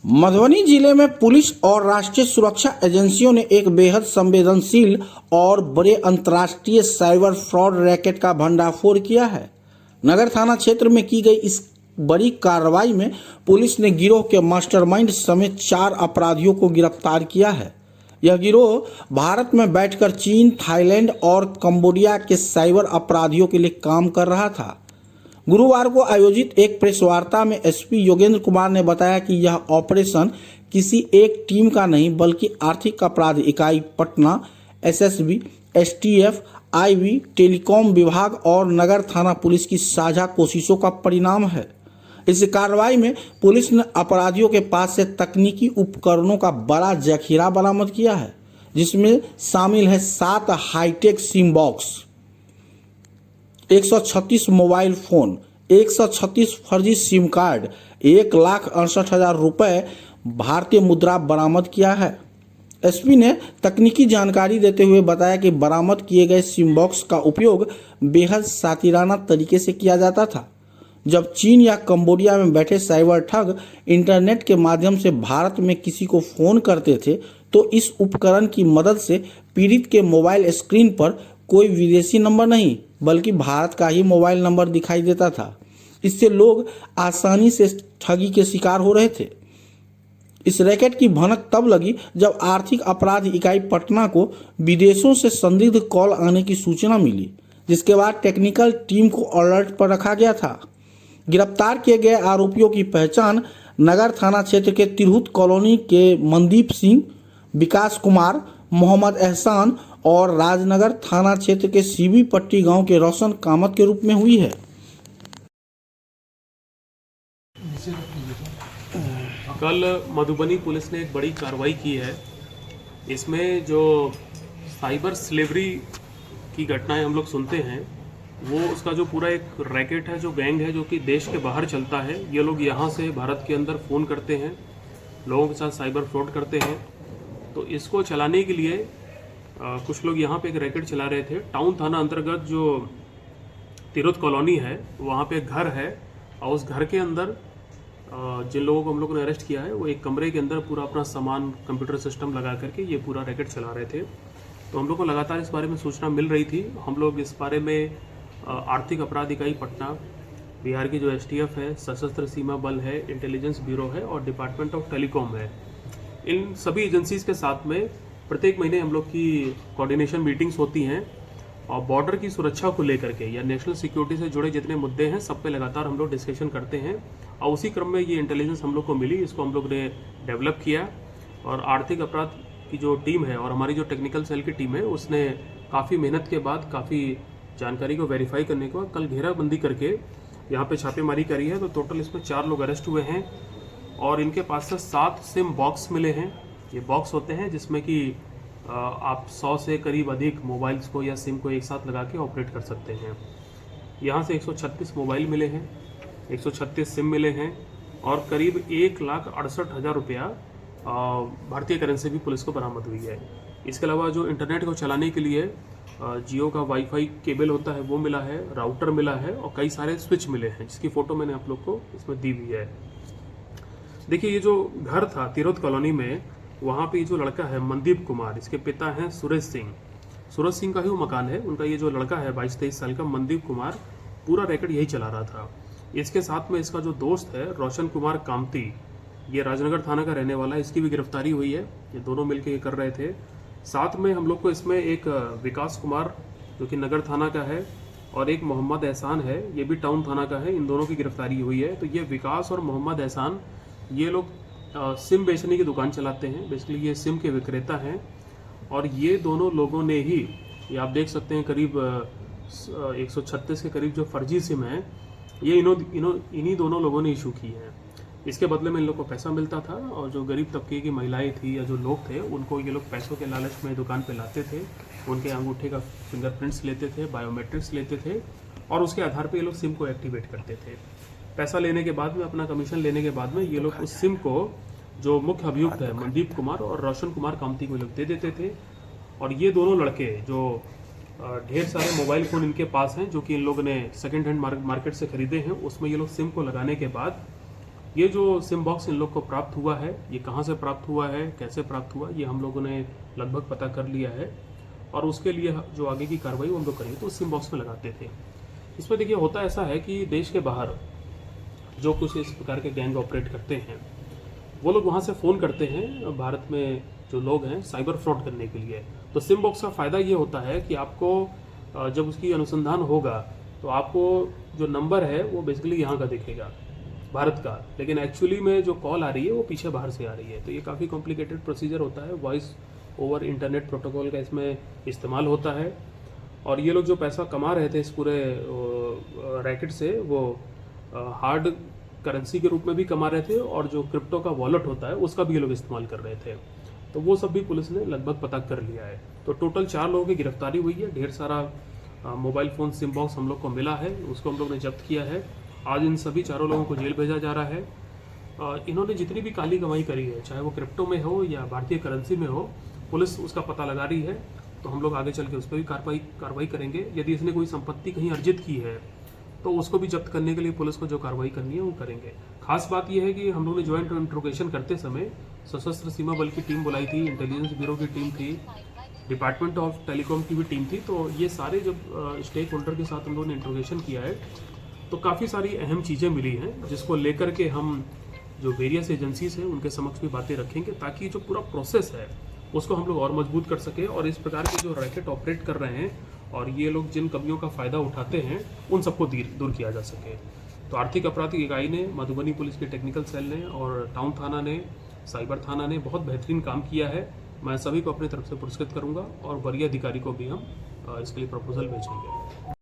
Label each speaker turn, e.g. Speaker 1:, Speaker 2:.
Speaker 1: मधुबनी जिले में पुलिस और राष्ट्रीय सुरक्षा एजेंसियों ने एक बेहद संवेदनशील और बड़े अंतर्राष्ट्रीय साइबर फ्रॉड रैकेट का भंडाफोड़ किया है। नगर थाना क्षेत्र में की गई इस बड़ी कार्रवाई में पुलिस ने गिरोह के मास्टरमाइंड समेत 4 अपराधियों को गिरफ्तार किया है। यह गिरोह भारत में बैठकर चीन, थाईलैंड और कंबोडिया के साइबर अपराधियों के लिए काम कर रहा था। गुरुवार को आयोजित एक प्रेस वार्ता में एसपी योगेंद्र कुमार ने बताया कि यह ऑपरेशन किसी एक टीम का नहीं बल्कि आर्थिक अपराध इकाई Patna, SSB, STF, IB, telecom विभाग और नगर थाना पुलिस की साझा कोशिशों का परिणाम है। इस कार्रवाई में पुलिस ने अपराधियों के पास से तकनीकी उपकरणों का बड़ा जखीरा बरामद किया है, जिसमें शामिल है 7 hi-tech SIM box, 136 mobile phone, 136 फर्जी सिम कार्ड, 1,68,000 रुपये भारतीय मुद्रा बरामद किया है। एसपी ने तकनीकी जानकारी देते हुए बताया कि बरामद किए गए सिम बॉक्स का उपयोग बेहद सातिराना तरीके से किया जाता था। जब चीन या कंबोडिया में बैठे साइबर ठग इंटरनेट के माध्यम से भारत में किसी को फोन करते थे, तो इस उपकरण की मदद से पीड़ित के मोबाइल स्क्रीन पर कोई विदेशी नंबर नहीं बल्कि भारत का ही मोबाइल नंबर दिखाई देता था। इससे लोग आसानी से ठगी के शिकार हो रहे थे। इस रैकेट की भनक तब लगी जब आर्थिक अपराध इकाई पटना को विदेशों से संदिग्ध कॉल आने की सूचना मिली, जिसके बाद टेक्निकल टीम को अलर्ट पर रखा गया था। गिरफ्तार किए गए आरोपियों की पहचान नगर थाना क्षेत्र के तिरहुत कॉलोनी के मनदीप सिंह, विकास कुमार, मोहम्मद एहसान और राजनगर थाना क्षेत्र के सीबी पट्टी गांव के रोशन कामत के रूप में हुई है।
Speaker 2: कल मधुबनी पुलिस ने एक बड़ी कार्रवाई की है। इसमें जो साइबर स्लेवरी की घटनाएं हम लोग सुनते हैं, वो उसका जो पूरा एक रैकेट है, जो गैंग है, जो कि देश के बाहर चलता है। ये लोग यहाँ से भारत के अंदर फ़ोन करते हैं, लोगों के साथ साइबर फ्रॉड करते हैं। तो इसको चलाने के लिए कुछ लोग यहाँ पे एक रैकेट चला रहे थे। टाउन थाना अंतर्गत जो तिरहुत कॉलोनी है, वहाँ पे एक घर है और उस घर के अंदर जिन लोगों को हम लोगों ने अरेस्ट किया है, वो एक कमरे के अंदर पूरा अपना सामान, कंप्यूटर सिस्टम लगा करके ये पूरा रैकेट चला रहे थे। तो हम लोग को लगातार इस बारे में सूचना मिल रही थी। हम लोग इस बारे में आर्थिक अपराध इकाई पटना, बिहार की जो एसटीएफ है, सशस्त्र सीमा बल है, इंटेलिजेंस ब्यूरो है और डिपार्टमेंट ऑफ टेलीकॉम है, इन सभी एजेंसीज के साथ में प्रत्येक महीने हम लोग की कोऑर्डिनेशन मीटिंग्स होती हैं और बॉर्डर की सुरक्षा को लेकर के या नेशनल सिक्योरिटी से जुड़े जितने मुद्दे हैं, सब पे लगातार हम लोग डिस्कशन करते हैं। और उसी क्रम में ये इंटेलिजेंस हम लोग को मिली, इसको हम लोग ने डेवलप किया और आर्थिक अपराध की जो टीम है और हमारी जो टेक्निकल सेल की टीम है, उसने काफ़ी मेहनत के बाद, काफ़ी जानकारी को वेरीफाई करने के बाद कल घेराबंदी करके यहाँ पे छापेमारी करी है। तो टोटल इसमें 4 लोग अरेस्ट हुए हैं और इनके पास से 7 सिम बॉक्स मिले हैं। ये बॉक्स होते हैं जिसमें कि आप 100 से करीब अधिक मोबाइल्स को या सिम को एक साथ लगा के ऑपरेट कर सकते हैं। यहाँ से 136 मोबाइल मिले हैं, 136 सिम मिले हैं और करीब 1,68,000 रुपया भारतीय करेंसी भी पुलिस को बरामद हुई है। इसके अलावा जो इंटरनेट को चलाने के लिए जियो का वाईफाई केबल होता है, वो मिला है, राउटर मिला है और कई सारे स्विच मिले हैं, जिसकी फ़ोटो मैंने आप लोग को इसमें दी हुई है। देखिए, ये जो घर था तिरहुत कॉलोनी में, वहाँ पे जो लड़का है मनदीप कुमार, इसके पिता हैं सूरज सिंह। सूरज सिंह का ही वो मकान है। उनका ये जो लड़का है 22-23 साल का मनदीप कुमार, पूरा रैकेट यही चला रहा था। इसके साथ में इसका जो दोस्त है रोशन कुमार कामती, ये राजनगर थाना का रहने वाला है, इसकी भी गिरफ्तारी हुई है। ये दोनों मिलकर ये कर रहे थे। साथ में हम लोग को इसमें एक विकास कुमार जो कि नगर थाना का है और एक मोहम्मद एहसान है, ये भी टाउन थाना का है, इन दोनों की गिरफ्तारी हुई है। तो ये विकास और मोहम्मद एहसान, ये लोग सिम बेचने की दुकान चलाते हैं। बेसिकली ये सिम के विक्रेता हैं और ये दोनों लोगों ने ही, ये आप देख सकते हैं, करीब 136 के करीब जो फर्जी सिम है, ये इन्हीं दोनों लोगों ने इशू की है। इसके बदले में इन लोग को पैसा मिलता था और जो गरीब तबके की महिलाएं थी या जो लोग थे, उनको ये लोग पैसों के लालच में दुकान पे लाते थे, उनके अंगूठे का फिंगरप्रिंट्स लेते थे, बायोमेट्रिक्स लेते थे और उसके आधार पे ये लोग सिम को एक्टिवेट करते थे। पैसा लेने के बाद में, अपना कमीशन लेने के बाद में, ये लोग उस सिम को जो मुख्य अभियुक्त है मनदीप कुमार और रोशन कुमार कामती को लोग दे देते थे। और ये दोनों लड़के जो ढेर सारे मोबाइल फ़ोन इनके पास हैं, जो कि इन लोगों ने सेकेंड हैंड मार्केट से खरीदे हैं, उसमें ये लोग सिम को लगाने के बाद ये जो सिम बॉक्स इन लोग को प्राप्त हुआ है, ये कहाँ से प्राप्त हुआ है, कैसे प्राप्त हुआ, ये हम लोगों ने लगभग पता कर लिया है और उसके लिए जो आगे की कार्रवाई वो हम लोग करेंगे। तो सिम बॉक्स में लगाते थे। इसमें देखिए होता ऐसा है कि देश के बाहर जो कुछ इस प्रकार के गैंग ऑपरेट करते हैं वो लोग वहाँ से फ़ोन करते हैं भारत में जो लोग हैं साइबर फ्रॉड करने के लिए। तो सिम बॉक्स का फ़ायदा ये होता है कि आपको जब उसकी अनुसंधान होगा तो आपको जो नंबर है वो बेसिकली यहाँ का दिखेगा, भारत का, लेकिन एक्चुअली में जो कॉल आ रही है वो पीछे बाहर से आ रही है। तो ये काफ़ी कॉम्प्लिकेटेड प्रोसीजर होता है। वॉइस ओवर इंटरनेट प्रोटोकॉल का इसमें इस्तेमाल होता है और ये लोग जो पैसा कमा रहे थे इस पूरे रैकेट से वो हार्ड करेंसी के रूप में भी कमा रहे थे और जो क्रिप्टो का वॉलेट होता है उसका भी ये लोग इस्तेमाल कर रहे थे। तो वो सब भी पुलिस ने लगभग पता कर लिया है। तो टोटल 4 लोगों की गिरफ्तारी हुई है। ढेर सारा मोबाइल फ़ोन सिम बॉक्स हम लोग को मिला है, उसको हम लोग ने जब्त किया है। आज इन सभी 4 लोगों को जेल भेजा जा रहा है। इन्होंने जितनी भी काली कमाई करी है, चाहे वो क्रिप्टो में हो या भारतीय करेंसी में हो, पुलिस उसका पता लगा रही है। तो हम लोग आगे चल के उस पर भी कार्रवाई करेंगे। यदि इसने कोई संपत्ति कहीं अर्जित की है तो उसको भी जब्त करने के लिए पुलिस को जो कार्रवाई करनी है वो करेंगे। खास बात यह है कि हम लोग ने ज्वाइंट इंट्रोगेशन करते समय सशस्त्र सीमा बल की टीम बुलाई थी, इंटेलिजेंस ब्यूरो की टीम थी, डिपार्टमेंट ऑफ टेलीकॉम की भी टीम थी। तो ये सारे जब स्टेक होल्डर के साथ हम लोगों ने इंट्रोगेशन किया है तो काफ़ी सारी अहम चीज़ें मिली हैं जिसको लेकर के हम जो वेरियस एजेंसीज हैं उनके समक्ष भी बातें रखेंगे ताकि जो पूरा प्रोसेस है उसको हम लोग और मजबूत कर सके और इस प्रकार के जो रैकेट ऑपरेट कर रहे हैं और ये लोग जिन कमियों का फ़ायदा उठाते हैं उन सबको दूर किया जा सके। तो आर्थिक अपराध इकाई ने, मधुबनी पुलिस के टेक्निकल सेल ने और टाउन थाना ने, साइबर थाना ने बहुत बेहतरीन काम किया है। मैं सभी को अपनी तरफ से पुरस्कृत करूंगा और वरीय अधिकारी को भी हम इसके लिए प्रपोजल भेजेंगे।